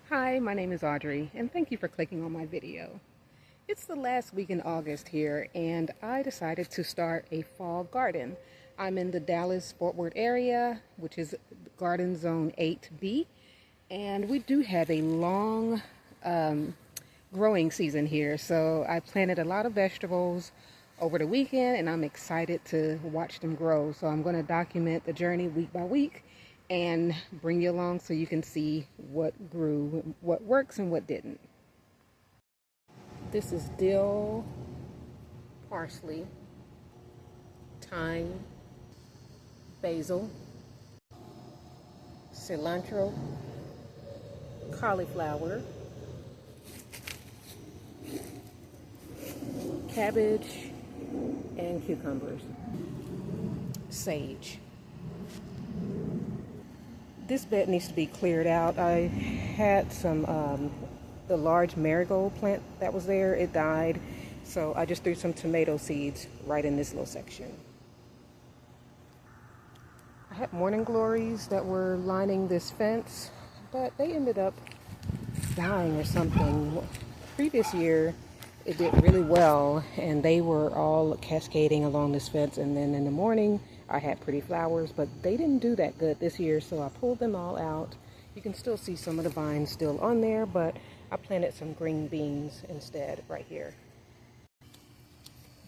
Hi, my name is Audrey, and thank you for clicking on my video. It's the last week in August here, and I decided to start a fall garden. I'm in the Dallas-Fort Worth area, which is Garden Zone 8B, and we do have a long growing season here, so I planted a lot of vegetables over the weekend, and I'm excited to watch them grow. So I'm going to document the journey week by week and bring you along so you can see what grew, what works and what didn't. This is dill, parsley, thyme, basil, cilantro, cauliflower, cabbage, and cucumbers, sage. This bed needs to be cleared out. I had some, the large marigold plant that was there, it died. So I just threw some tomato seeds right in this little section. I had morning glories that were lining this fence, but they ended up dying or something. Previous year, it did really well, and they were all cascading along this fence, and then in the morning, I had pretty flowers, but they didn't do that good this year, so I pulled them all out. You can still see some of the vines still on there, but I planted some green beans instead right here.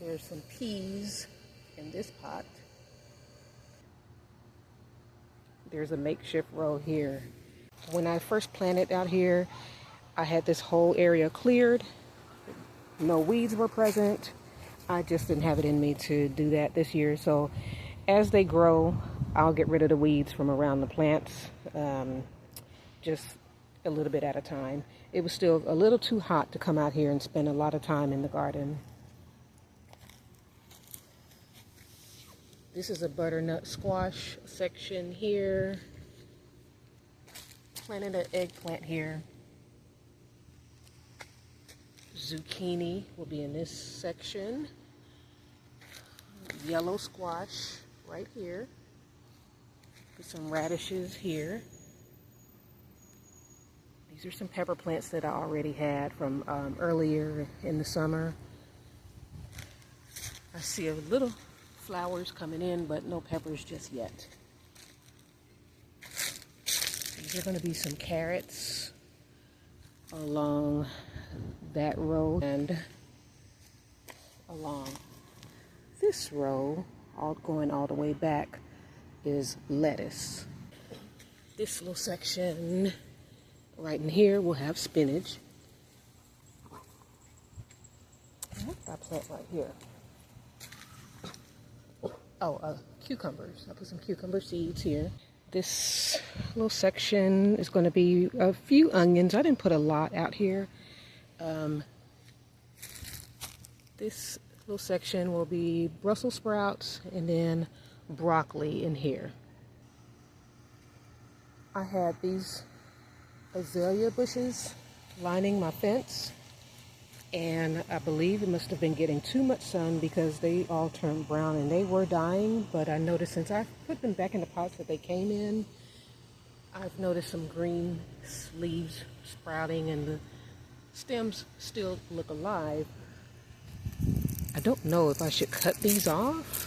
There's some peas in this pot. There's a makeshift row here. When I first planted out here, I had this whole area cleared. No weeds were present. I just didn't have it in me to do that this year, so as they grow, I'll get rid of the weeds from around the plants, just a little bit at a time. It was still a little too hot to come out here and spend a lot of time in the garden. This is a butternut squash section here. Planted an eggplant here. Zucchini will be in this section. Yellow squash right here. Put some radishes here. These are some pepper plants that I already had from earlier in the summer. I see a little flowers coming in, but no peppers just yet. These are going to be some carrots along that row, and along this row, going all the way back, is lettuce. This little section right in here will have spinach. What did I plant right here? Oh, cucumbers. I put some cucumber seeds here. This little section is going to be a few onions. I didn't put a lot out here. This little section will be Brussels sprouts and then broccoli in here. I had these azalea bushes lining my fence, and I believe it must have been getting too much sun because they all turned brown and they were dying, but I noticed since I put them back in the pots that they came in, I've noticed some green leaves sprouting and the stems still look alive. I don't know if I should cut these off.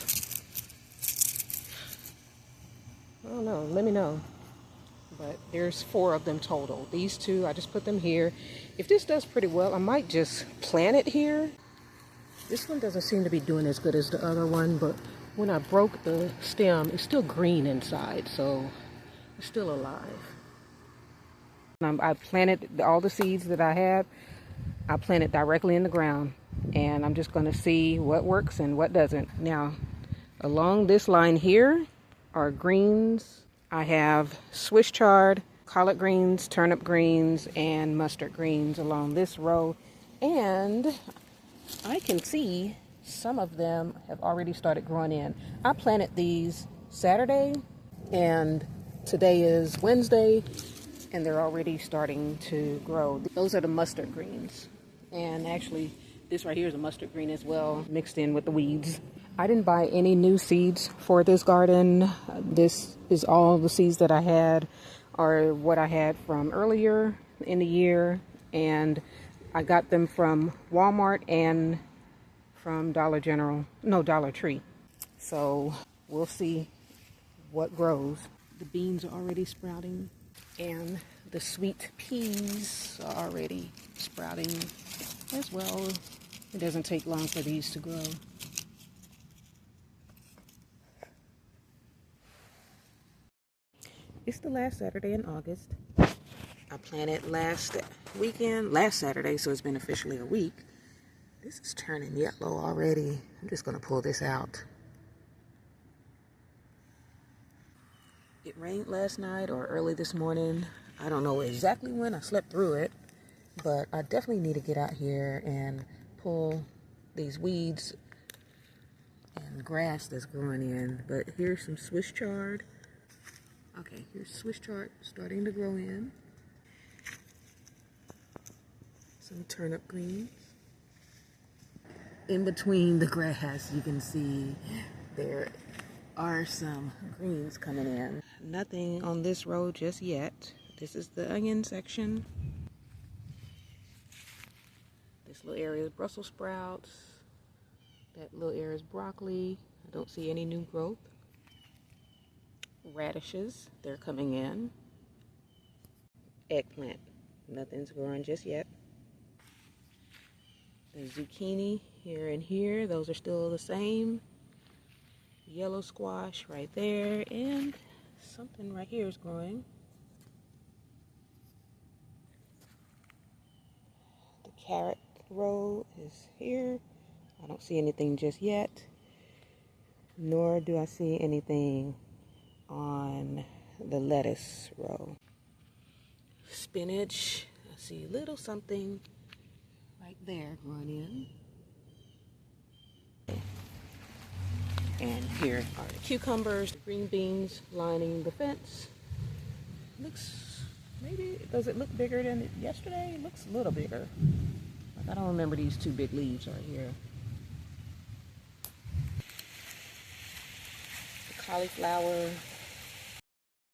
I don't know, let me know. But there's 4 of them total. These 2, I just put them here. If this does pretty well, I might just plant it here. This one doesn't seem to be doing as good as the other one, but when I broke the stem, it's still green inside, so it's still alive. I planted all the seeds that I had. I planted directly in the ground, and I'm just going to see what works and what doesn't. Now, along this line here are greens. I have Swiss chard, collard greens, turnip greens, and mustard greens along this row. And I can see some of them have already started growing in. I planted these Saturday, and today is Wednesday, and they're already starting to grow. Those are the mustard greens. And actually, this right here is a mustard green as well, mixed in with the weeds. I didn't buy any new seeds for this garden. This is all the seeds that I had are what I had from earlier in the year, and I got them from Walmart and from Dollar Tree. So we'll see what grows. The beans are already sprouting, and the sweet peas are already sprouting as well. It doesn't take long for these to grow. It's the last Saturday in August. I planted last Saturday, so it's been officially a week. This is turning yellow already. I'm just gonna pull this out. It rained last night or early this morning. I don't know exactly when. I slept through it, but I definitely need to get out here and pull these weeds and grass that's growing in. But here's some Swiss chard. Okay, here's Swiss chard starting to grow in. Some turnip greens. In between the grass, you can see there are some greens coming in. Nothing on this row just yet. This is the onion section. This little area is Brussels sprouts. That little area is broccoli. I don't see any new growth. Radishes, they're coming in. Eggplant, nothing's growing just yet. The zucchini here and here, those are still the same. Yellow squash right there, and something right here is growing. The carrot row is here. I don't see anything just yet, nor do I see anything on the lettuce row. Spinach, I see a little something right there growing in. And here are the cucumbers, green beans lining the fence. Looks, maybe, does it look bigger than yesterday? It looks a little bigger. Like, I don't remember these two big leaves right here. The cauliflower